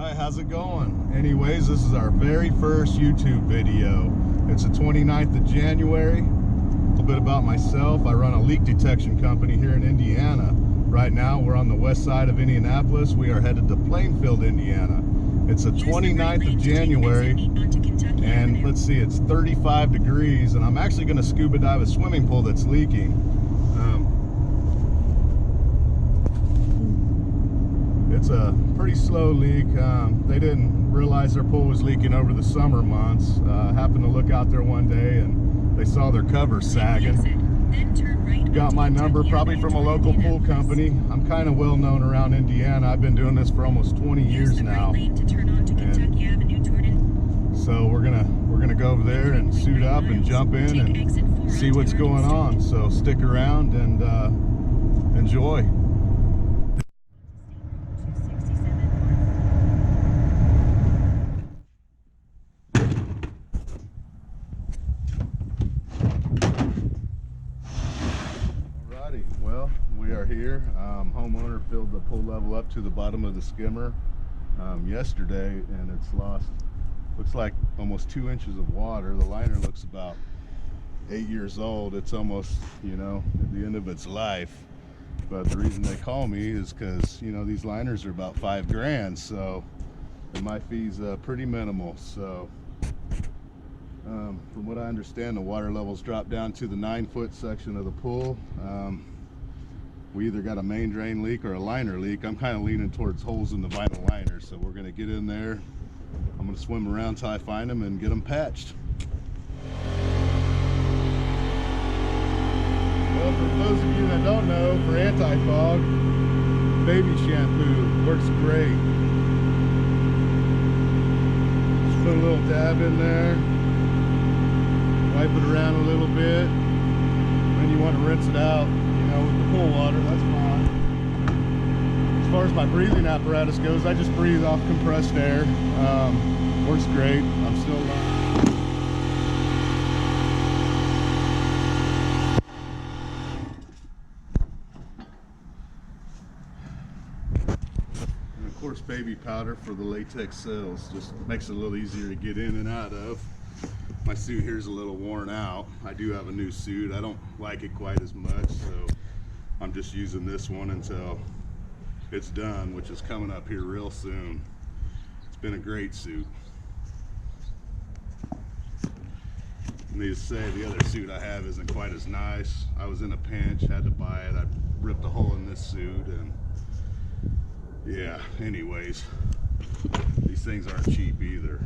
Hi, how's it going? Anyways, this is our very first YouTube video. It's the 29th of January. A little bit about myself. I run a leak detection company here in Indiana. Right now, we're on the west side of Indianapolis. We are headed to Plainfield, Indiana. It's the 29th of January, and let's see, it's 35 degrees, and I'm actually going to scuba dive a swimming pool that's leaking. It's a pretty slow leak. They didn't realize their pool was leaking over the summer months. Happened to look out there one day and they saw their cover sagging. Got my number probably from a local pool company. I'm kind of well known around Indiana. I've been doing this for almost 20 years now. And so we're gonna go over there and suit up and jump in and see what's going on. So stick around and enjoy. Well, we are here. Homeowner filled the pool level up to the bottom of the skimmer yesterday, and it's lost, looks like almost 2 inches of water. The liner looks about 8 years old. It's almost, you know, at the end of its life. But the reason they call me is because, you know, these liners are about $5 grand, so and my fee's pretty minimal. So from what I understand, the water levels dropped down to the 9-foot section of the pool. We either got a main drain leak or a liner leak. I'm kind of leaning towards holes in the vinyl liner, so we're going to get in there. I'm going to swim around till I find them and get them patched. Well, for those of you that don't know, for anti-fog, baby shampoo works great. Just put a little dab in there, wipe it around a little bit, then you want to rinse it out, you know, with the pool water. That's fine. As far as my breathing apparatus goes, I just breathe off compressed air. Works great. I'm still learning. And of course, baby powder for the latex cells just makes it a little easier to get in and out of. My suit here's a little worn out. I do have a new suit. I don't like it quite as much, so I'm just using this one until it's done, which is coming up here real soon. It's been a great suit. Needless to say, the other suit I have isn't quite as nice. I was in a pinch, had to buy it. I ripped a hole in this suit, and yeah, anyways, these things aren't cheap either.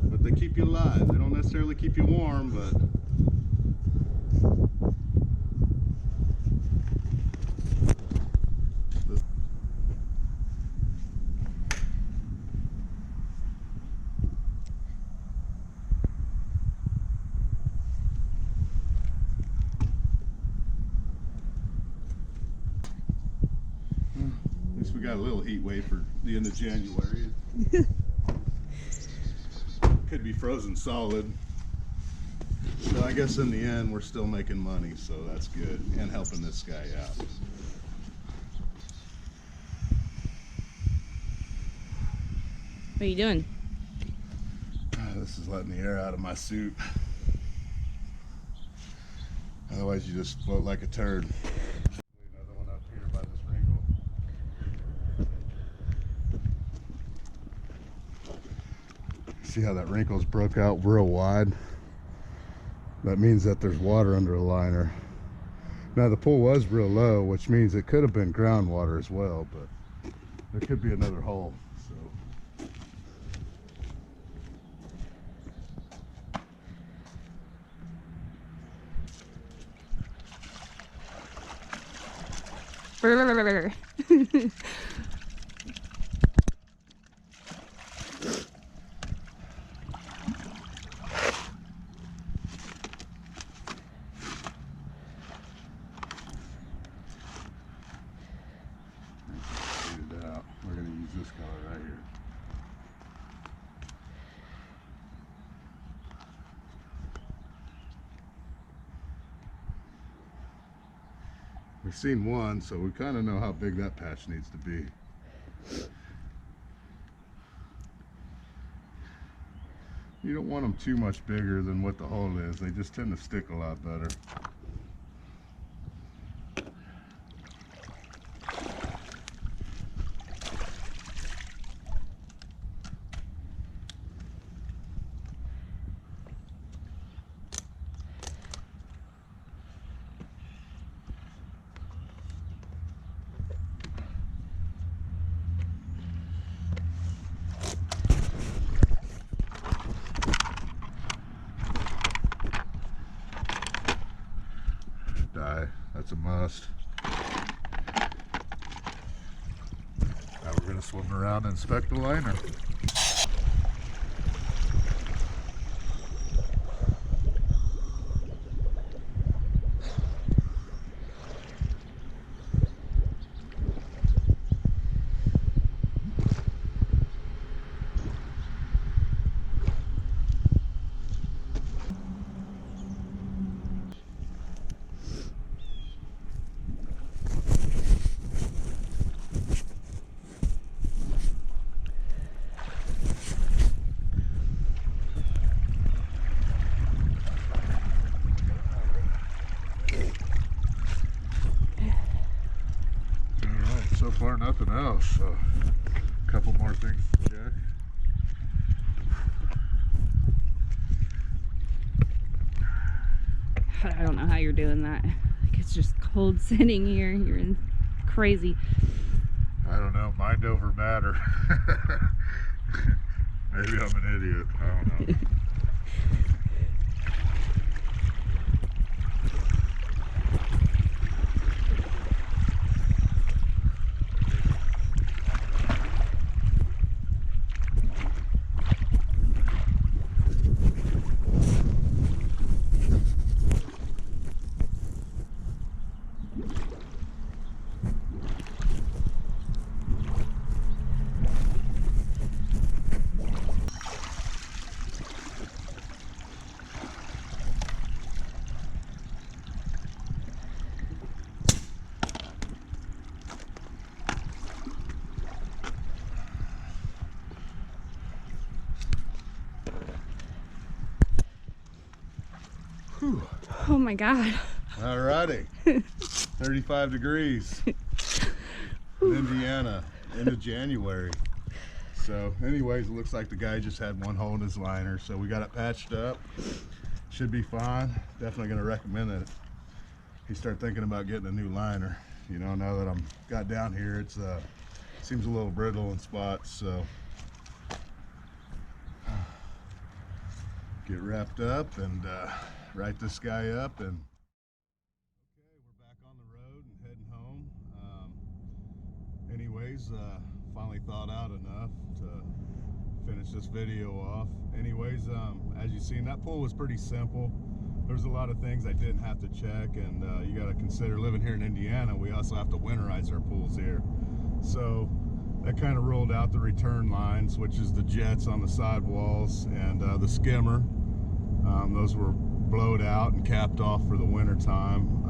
But they keep you alive. They don't necessarily keep you warm, but at least we got a little heat wave for the end of January. Could be frozen solid, so I guess in the end we're still making money, so that's good, and helping this guy out. What are you doing? This is letting the air out of my suit. Otherwise you just float like a turd. Another one up here by this wrinkle. See how that wrinkle's broke out real wide? That means that there's water under the liner. Now the pool was real low, which means it could have been groundwater as well, but there could be another hole. So we're going to use this color right here. We've seen one, so we kind of know how big that patch needs to be. You don't want them too much bigger than what the hole is. They just tend to stick a lot better. Die. That's a must. Now we're going to swim around and inspect the liner. So far, nothing else. So, a couple more things to check. I don't know how you're doing that. Like, it's just cold sitting here. You're crazy. I don't know. Mind over matter. Maybe I'm an idiot. I don't know. Whew. Oh my God. Alrighty. 35 degrees in Indiana, end of January. So anyways, it looks like the guy just had one hole in his liner, so we got it patched up. Should be fine. Definitely going to recommend that he start thinking about getting a new liner. You know, now that I'm got down here, it's seems a little brittle in spots, so get wrapped up and write this guy up. And okay, we're back on the road and heading home. Anyways, finally thawed out enough to finish this video off. Anyways, as you've seen, that pool was pretty simple. There's a lot of things I didn't have to check, and you got to consider living here in Indiana, we also have to winterize our pools here. So that kind of ruled out the return lines, which is the jets on the sidewalls, and the skimmer. Those were blowed out and capped off for the winter time.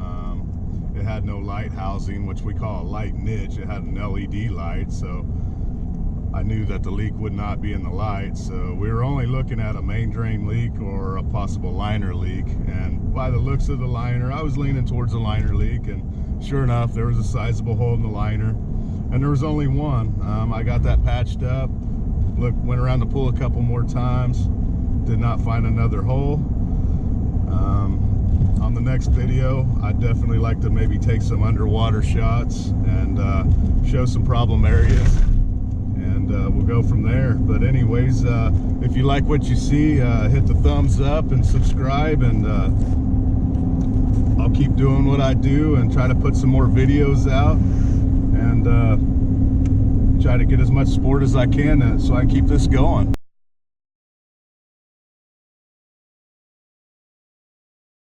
It had no light housing, which we call a light niche. It had an LED light, so I knew that the leak would not be in the light. So we were only looking at a main drain leak or a possible liner leak. And by the looks of the liner, I was leaning towards a liner leak, and sure enough, there was a sizable hole in the liner. And there was only one. I got that patched up. Went around the pool a couple more times. Did not find another hole. On the next video, I'd definitely like to maybe take some underwater shots and show some problem areas, and we'll go from there. But anyways, if you like what you see, hit the thumbs up and subscribe, and I'll keep doing what I do and try to put some more videos out, and try to get as much sport as I can so I can keep this going.